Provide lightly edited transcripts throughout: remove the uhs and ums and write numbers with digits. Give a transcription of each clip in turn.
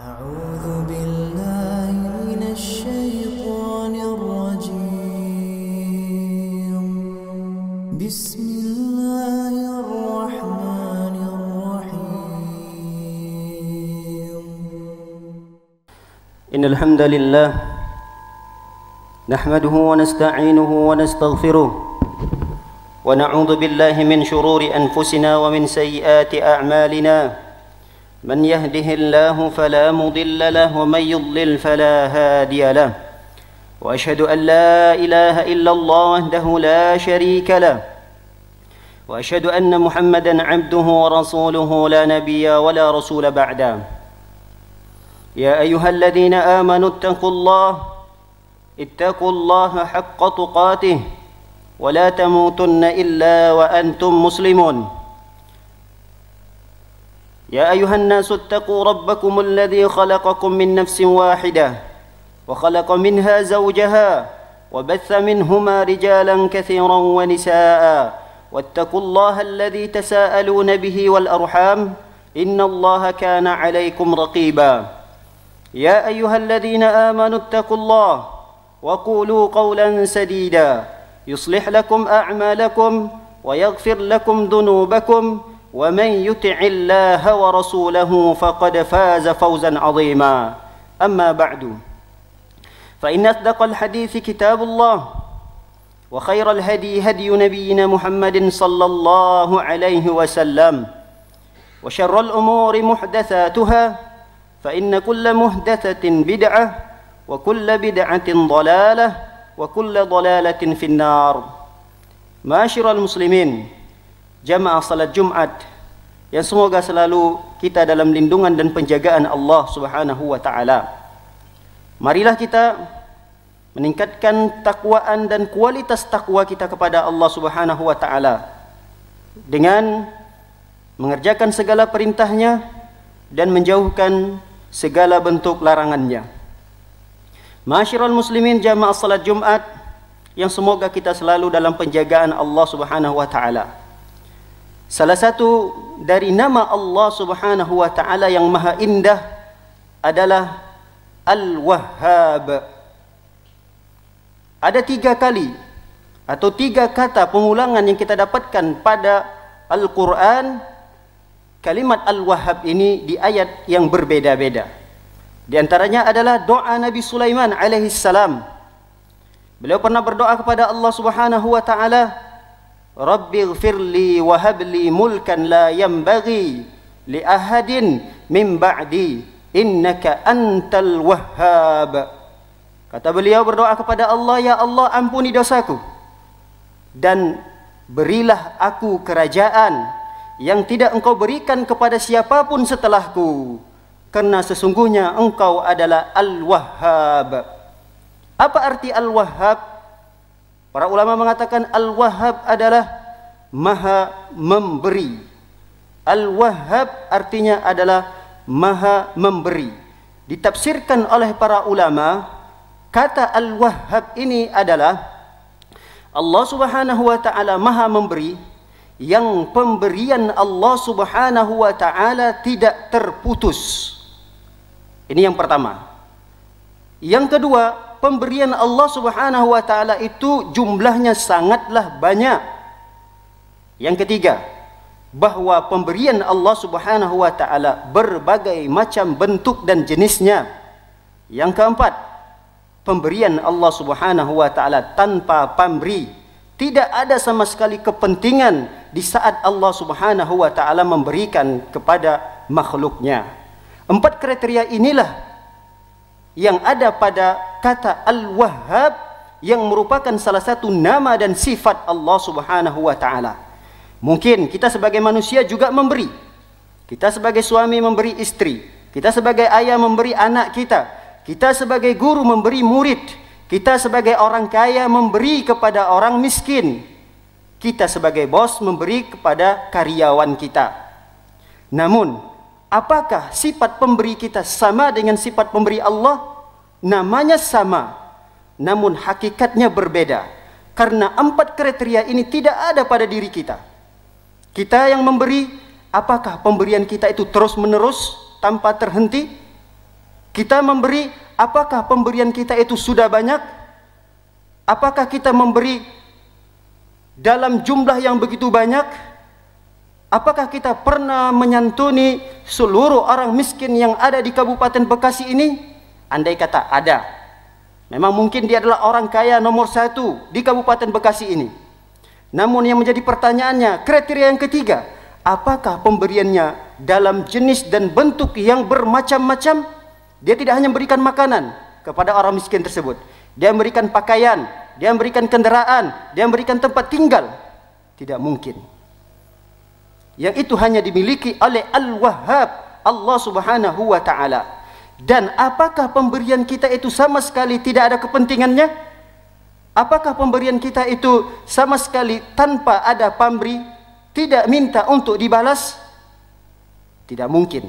أعوذ بالله من الشيطان الرجيم بسم الله الرحمن الرحيم إن الحمد لله نحمده ونستعينه ونستغفره ونعوذ بالله من شرور أنفسنا ومن سيئات أعمالنا من يهده الله فلا مضل له ومن يضلل فلا هادي له وأشهد أن لا إله إلا الله وحده لا شريك له وأشهد أن محمدا عبده ورسوله لا نبي ولا رسول بعده يا أيها الذين آمنوا اتقوا الله حق تقاته ولا تموتن إلا وأنتم مسلمون يا أيها الناس اتقوا ربكم الذي خلقكم من نفس واحدة وخلق منها زوجها وبث منهما رجالا كثيرا ونساء واتقوا الله الذي تساءلون به والأرحام إن الله كان عليكم رقيبا يا أيها الذين آمنوا اتقوا الله وقولوا قولا سديدا يصلح لكم أعمالكم ويغفر لكم ذنوبكم ومن يطع الله ورسوله فقد فاز فوزا عظيما أما بعد فإن أصدق الحديث كتاب الله وخير الهدي هدي نبينا محمد صلى الله عليه وسلم وشر الأمور محدثاتها فإن كل محدثة بدعة وكل بدعة ضلالة وكل ضلالة في النار. Ma'asyiral muslimin, jamaah salat Jumat yang semoga selalu kita dalam lindungan dan penjagaan Allah Subhanahu wa taala. Marilah kita meningkatkan takwaan dan kualitas takwa kita kepada Allah Subhanahu wa taala dengan mengerjakan segala perintahnya dan menjauhkan segala bentuk larangannya. Ma'asyiral muslimin, jamaah salat Jumat yang semoga kita selalu dalam penjagaan Allah Subhanahu wa taala. Salah satu dari nama Allah Subhanahu wa taala yang maha indah adalah Al-Wahhab. Ada 3 kali atau 3 kata pengulangan yang kita dapatkan pada Al-Quran kalimat Al-Wahhab ini di ayat yang berbeda-beda. Di antaranya adalah doa Nabi Sulaiman alaihissalam. Beliau pernah berdoa kepada Allah Subhanahu wa taala, Rabbighfirli wa habli mulkan la yanbaghi li ahadin min ba'di innaka antal wahhab. Kata beliau berdoa kepada Allah, ya Allah, ampuni dosaku dan berilah aku kerajaan yang tidak engkau berikan kepada siapapun setelahku, karena sesungguhnya engkau adalah Al-Wahhab. Apa arti Al-Wahhab? Para ulama mengatakan Al-Wahhab adalah maha memberi. Al-Wahhab artinya adalah maha memberi. Ditafsirkan oleh para ulama, kata Al-Wahhab ini adalah Allah Subhanahu wa taala maha memberi, yang pemberian Allah Subhanahu wa taala tidak terputus. Ini yang pertama. Yang kedua, pemberian Allah Subhanahu wa taala itu jumlahnya sangatlah banyak. Yang ketiga, bahwa pemberian Allah Subhanahu wa taala berbagai macam bentuk dan jenisnya. Yang keempat, pemberian Allah Subhanahu wa taala tanpa pamrih. Tidak ada sama sekali kepentingan di saat Allah Subhanahu wa taala memberikan kepada makhluknya. 4 kriteria inilah yang ada pada kata Al-Wahhab, yang merupakan salah satu nama dan sifat Allah Subhanahu wa taala. Mungkin kita sebagai manusia juga memberi. Kita sebagai suami memberi istri, kita sebagai ayah memberi anak kita, kita sebagai guru memberi murid, kita sebagai orang kaya memberi kepada orang miskin, kita sebagai bos memberi kepada karyawan kita. Namun, apakah sifat pemberi kita sama dengan sifat pemberi Allah? Namanya sama, namun hakikatnya berbeda. Karena 4 kriteria ini tidak ada pada diri kita. Kita yang memberi, apakah pemberian kita itu terus menerus tanpa terhenti? Kita memberi, apakah pemberian kita itu sudah banyak? Apakah kita memberi dalam jumlah yang begitu banyak? Apakah kita pernah menyantuni seluruh orang miskin yang ada di Kabupaten Bekasi ini? Andai kata ada, memang mungkin dia adalah orang kaya nomor 1 di Kabupaten Bekasi ini. Namun yang menjadi pertanyaannya, kriteria yang ketiga, apakah pemberiannya dalam jenis dan bentuk yang bermacam-macam? Dia tidak hanya memberikan makanan kepada orang miskin tersebut, dia memberikan pakaian, dia memberikan kendaraan, dia memberikan tempat tinggal. Tidak mungkin. Yang itu hanya dimiliki oleh Al-Wahhab, Allah Subhanahu wa ta'ala. Dan apakah pemberian kita itu sama sekali tidak ada kepentingannya? Apakah pemberian kita itu sama sekali tanpa ada pamrih, tidak minta untuk dibalas? Tidak mungkin.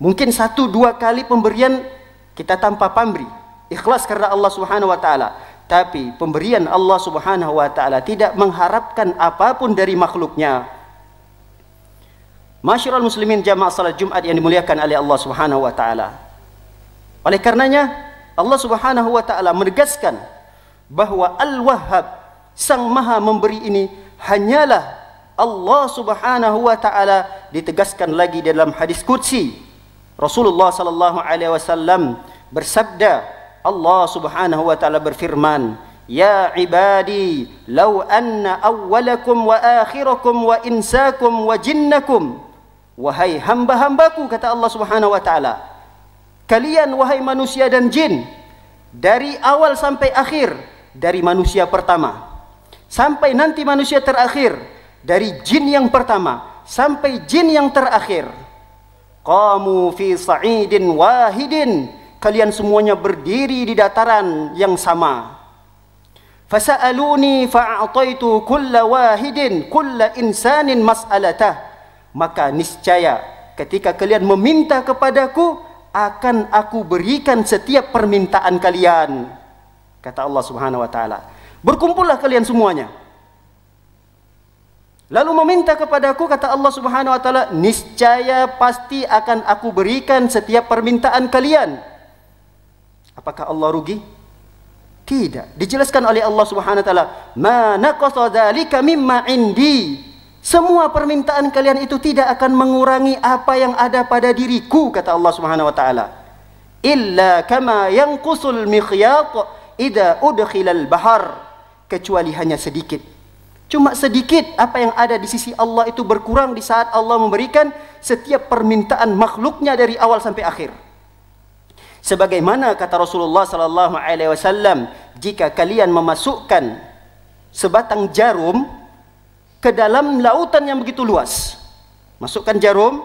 Mungkin 1-2 kali pemberian kita tanpa pamrih, ikhlas karena Allah Subhanahu wa ta'ala. Tapi pemberian Allah Subhanahu wa ta'ala tidak mengharapkan apapun dari makhluknya. Masyarul muslimin jamaah salat Jumat yang dimuliakan oleh Allah Subhanahu wa ta'ala. Oleh karenanya Allah Subhanahu wa ta'ala menegaskan bahwa Al-Wahhab, Sang Maha Memberi ini hanyalah Allah Subhanahu wa ta'ala. Ditegaskan lagi dalam hadis qudsi, Rasulullah sallallahu alaihi wasallam bersabda, Allah Subhanahu wa ta'ala berfirman, Ya ibadi, law anna awwalakum wa akhirakum wa insakum wa jinnakum. Wahai hamba-hambaku, kata Allah Subhanahu wa ta'ala, kalian wahai manusia dan jin, dari awal sampai akhir, dari manusia pertama sampai nanti manusia terakhir, dari jin yang pertama sampai jin yang terakhir, qamu fi sa'idin wahidin, kalian semuanya berdiri di dataran yang sama. Fasa'aluni fa'ataitu kulla wahidin kulla insanin mas'alatah, maka niscaya ketika kalian meminta kepadaku, akan aku berikan setiap permintaan kalian, kata Allah Subhanahu wa ta'ala. Berkumpullah kalian semuanya, lalu meminta kepadaku, kata Allah Subhanahu wa ta'ala, niscaya pasti akan aku berikan setiap permintaan kalian. Apakah Allah rugi? Tidak. Dijelaskan oleh Allah Subhanahu wa ta'ala, ma naqasa dzalika mimma indi, semua permintaan kalian itu tidak akan mengurangi apa yang ada pada diriku, kata Allah Subhanahu wa ta'ala. Illa kama yanqusul mikhyat idza udkhilal bahar, kecuali hanya sedikit. Cuma sedikit apa yang ada di sisi Allah itu berkurang di saat Allah memberikan setiap permintaan makhluknya dari awal sampai akhir. Sebagaimana kata Rasulullah sallallahu alaihi wasallam, jika kalian memasukkan sebatang jarum ke dalam lautan yang begitu luas, masukkan jarum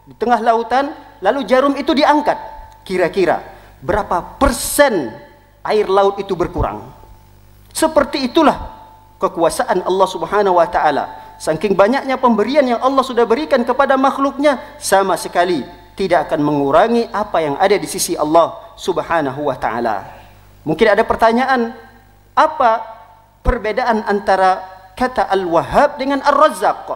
di tengah lautan, lalu jarum itu diangkat, kira-kira berapa persen air laut itu berkurang? Seperti itulah kekuasaan Allah Subhanahu wa ta'ala. Saking banyaknya pemberian yang Allah sudah berikan kepada makhluknya, sama sekali tidak akan mengurangi apa yang ada di sisi Allah Subhanahu wa ta'ala. Mungkin ada pertanyaan, apa perbedaan antara kata Al-Wahhab dengan Ar-Razzaq?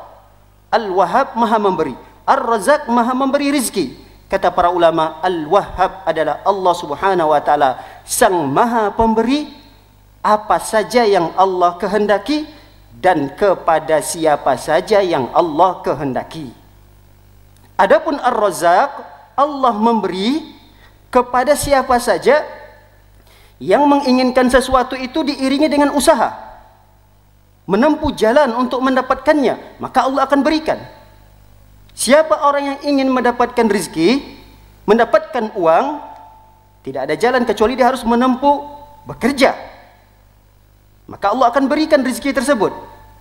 Al-Wahhab maha memberi, Ar-Razzaq maha memberi rizki. Kata para ulama, Al-Wahhab adalah Allah Subhanahu wa ta'ala, Sang Maha Pemberi, apa saja yang Allah kehendaki dan kepada siapa saja yang Allah kehendaki. Adapun Ar-Razzaq, Allah memberi kepada siapa saja yang menginginkan sesuatu itu diiringi dengan usaha, menempuh jalan untuk mendapatkannya, maka Allah akan berikan. Siapa orang yang ingin mendapatkan rezeki, mendapatkan uang, tidak ada jalan kecuali dia harus menempuh bekerja, maka Allah akan berikan rezeki tersebut.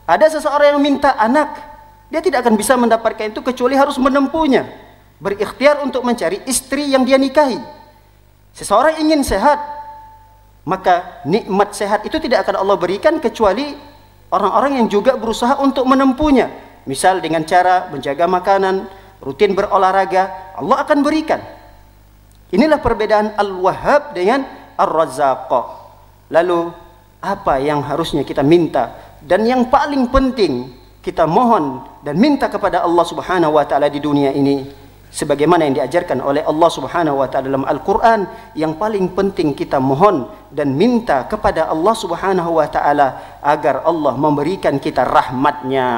Ada seseorang yang minta anak, dia tidak akan bisa mendapatkan itu kecuali harus menempuhnya, berikhtiar untuk mencari istri yang dia nikahi. Seseorang ingin sehat, maka nikmat sehat itu tidak akan Allah berikan kecuali orang-orang yang juga berusaha untuk menempuhnya. Misal dengan cara menjaga makanan, rutin berolahraga, Allah akan berikan. Inilah perbedaan Al-Wahhab dengan Ar-Razzaq. Lalu apa yang harusnya kita minta dan yang paling penting kita mohon dan minta kepada Allah Subhanahu wa ta'ala di dunia ini? sebagaimana yang diajarkan oleh Allah Subhanahu wa taala dalam Al-Qur'an. Yang paling penting kita mohon dan minta kepada Allah Subhanahu wa taala agar Allah memberikan kita rahmatnya,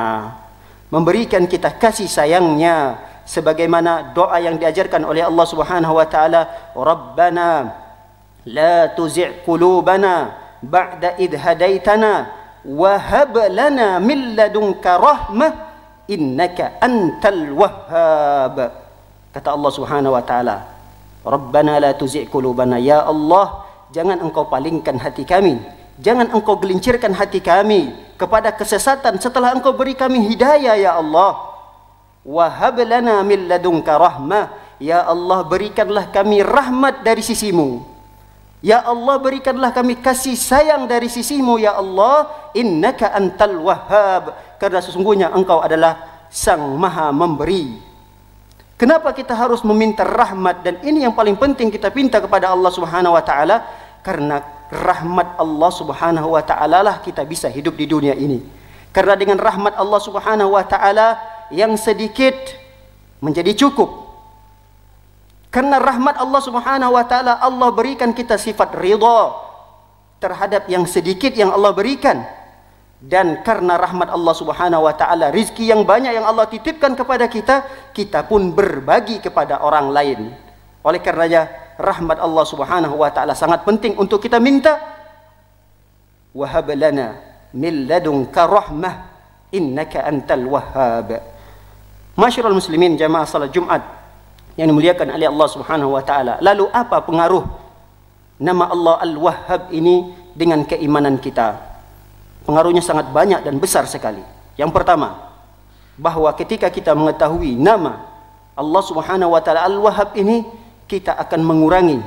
memberikan kita kasih sayangnya, sebagaimana doa yang diajarkan oleh Allah Subhanahu wa taala, Rabbana la tuzi' qulubana ba'da idh hadaitana wa hab lana min ladunka rahmah innaka antal wahhab. Kata Allah Subhanahu wa taala, Rabbana la tuzi' qulubana, ya Allah, jangan engkau palingkan hati kami, jangan engkau gelincirkan hati kami kepada kesesatan setelah engkau beri kami hidayah ya Allah. Wa hab lana min ladunka rahmah, ya Allah, berikanlah kami rahmat dari sisimu. Ya Allah, berikanlah kami kasih sayang dari sisimu ya Allah. Innaka antal wahhab, karena sesungguhnya engkau adalah sang maha memberi. Kenapa kita harus meminta rahmat? Dan ini yang paling penting kita minta kepada Allah Subhanahu wa taala, karena rahmat Allah Subhanahu wa taala lah kita bisa hidup di dunia ini. Karena dengan rahmat Allah Subhanahu wa taala yang sedikit menjadi cukup. Karena rahmat Allah Subhanahu wa taala, Allah berikan kita sifat ridha terhadap yang sedikit yang Allah berikan. Dan karena rahmat Allah Subhanahu wa taala, rizki yang banyak yang Allah titipkan kepada kita, kita pun berbagi kepada orang lain. Oleh karenanya rahmat Allah Subhanahu wa taala sangat penting untuk kita minta. Wa hab lana min ladunka rahmah innaka antal wahhab. Masyarul muslimin, jamaah salat Jumat yang dimuliakan oleh Allah Subhanahu wa taala. Lalu apa pengaruh nama Allah Al-Wahhab ini dengan keimanan kita? Pengaruhnya sangat banyak dan besar sekali. Yang pertama, bahwa ketika kita mengetahui nama Allah Subhanahu wa taala Al-Wahhab ini, kita akan mengurangi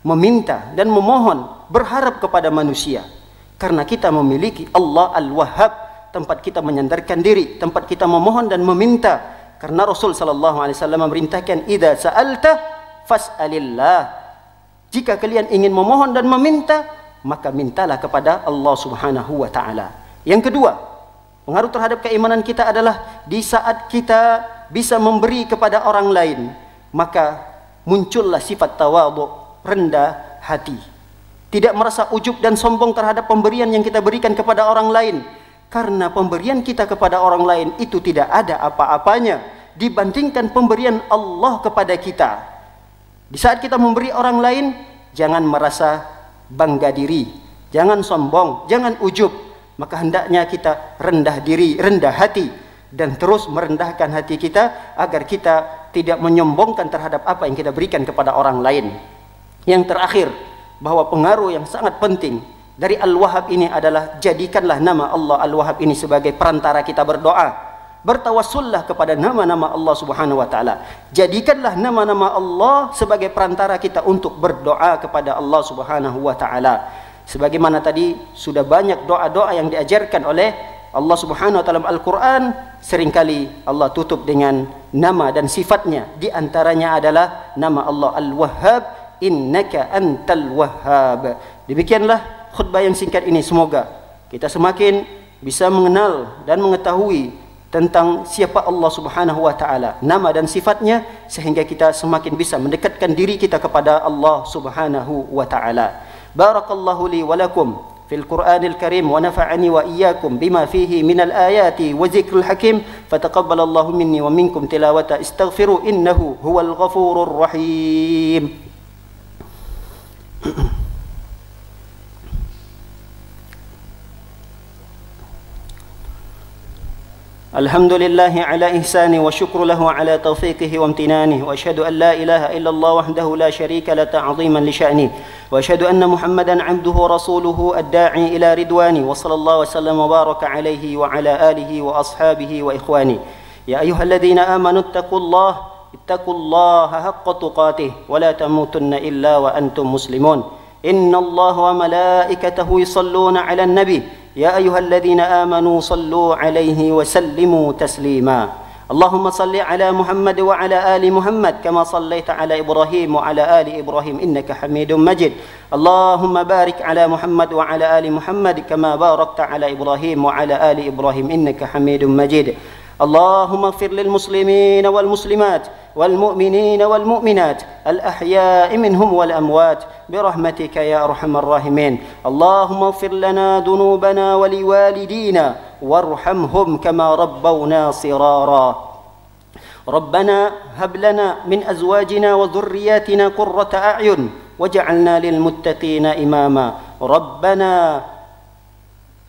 meminta dan memohon, berharap kepada manusia. Karena kita memiliki Allah Al-Wahhab, tempat kita menyandarkan diri, tempat kita memohon dan meminta. Karena Rasul sallallahu alaihi wasallam memerintahkan, idza sa'alta fas'alillah. Jika kalian ingin memohon dan meminta, maka mintalah kepada Allah Subhanahu wa taala. Yang kedua, pengaruh terhadap keimanan kita adalah di saat kita bisa memberi kepada orang lain, maka muncullah sifat tawadhu, rendah hati. Tidak merasa ujub dan sombong terhadap pemberian yang kita berikan kepada orang lain. Karena pemberian kita kepada orang lain itu tidak ada apa-apanya dibandingkan pemberian Allah kepada kita. Di saat kita memberi orang lain, jangan merasa bangga diri, jangan sombong, jangan ujub. Maka hendaknya kita rendah diri, rendah hati, dan terus merendahkan hati kita agar kita tidak menyombongkan terhadap apa yang kita berikan kepada orang lain. Yang terakhir, bahwa pengaruh yang sangat penting dari Al-Wahhab ini adalah, jadikanlah nama Allah Al-Wahhab ini sebagai perantara kita berdoa. Bertawassullah kepada nama-nama Allah Subhanahu wa taala. Jadikanlah nama-nama Allah sebagai perantara kita untuk berdoa kepada Allah Subhanahu wa taala. Sebagaimana tadi sudah banyak doa-doa yang diajarkan oleh Allah Subhanahu wa taala dalam Al-Qur'an, seringkali Allah tutup dengan nama dan sifatnya. Di antaranya adalah nama Allah Al-Wahhab, innaka antal wahhab. Demikianlah khutbah yang singkat ini, semoga kita semakin bisa mengenal dan mengetahui tentang siapa Allah Subhanahu wa taala, nama dan sifatnya, sehingga kita semakin bisa mendekatkan diri kita kepada Allah Subhanahu wa taala. Barakallahu li wa lakum fil Qur'anil Karim wa nafa'ani wa iyyakum bima fihi minal ayati wa dzikril hakim. Fataqabbalallahu minni wa minkum tilawata istaghfiru innahu huwal ghafurur rahim. الحمد لله على إحسانه وشكر له على توفيقه وامتنانه وأشهد أن لا إله إلا الله وحده لا شريك له تعظيما لشأنه وأشهد أن محمدا عبده ورسوله الداعي إلى رضوانه وصلى الله وسلم وبارك عليه وعلى آله وأصحابه وإخوانه. يا أيها الذين آمنوا اتقوا الله حق تقاته ولا تموتن إلا وأنتم مسلمون. إن الله وملائكته يصلون على النبي يا أيها الذين آمنوا صلوا عليه وسلموا تسليما. اللهم صل على محمد وعلى آل محمد كما صليت على إبراهيم وعلى آل إبراهيم إنك حميد مجيد. اللهم بارك على محمد وعلى آل محمد كما باركت على إبراهيم وعلى آل إبراهيم إنك حميد مجيد. اللهم اغفر للمسلمين والمسلمات والمؤمنين والمؤمنات الأحياء منهم والأموات برحمتك يا أرحم الراحمين. اللهم اغفر لنا ذنوبنا ولوالدينا وارحمهم كما ربونا صغارا. ربنا هب لنا من أزواجنا وذرياتنا قرة أعين واجعلنا للمتقين إماما. ربنا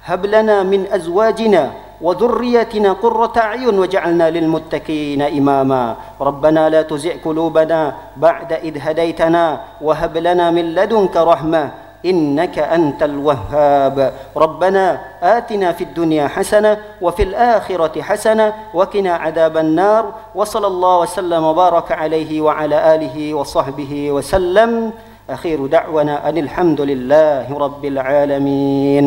هب لنا من أزواجنا وذريتنا قرة أعين واجعلنا للمتقين إماما. ربنا لا تزغ قلوبنا بعد إذ هديتنا وهب لنا من لدنك رحمة إنك أنت الوهاب. ربنا آتنا في الدنيا حسنة وفي الآخرة حسنة وقنا عذاب النار. وصلى الله وسلم وبارك عليه وعلى آله وصحبه وسلم. أخير دعوانا أن الحمد لله رب العالمين.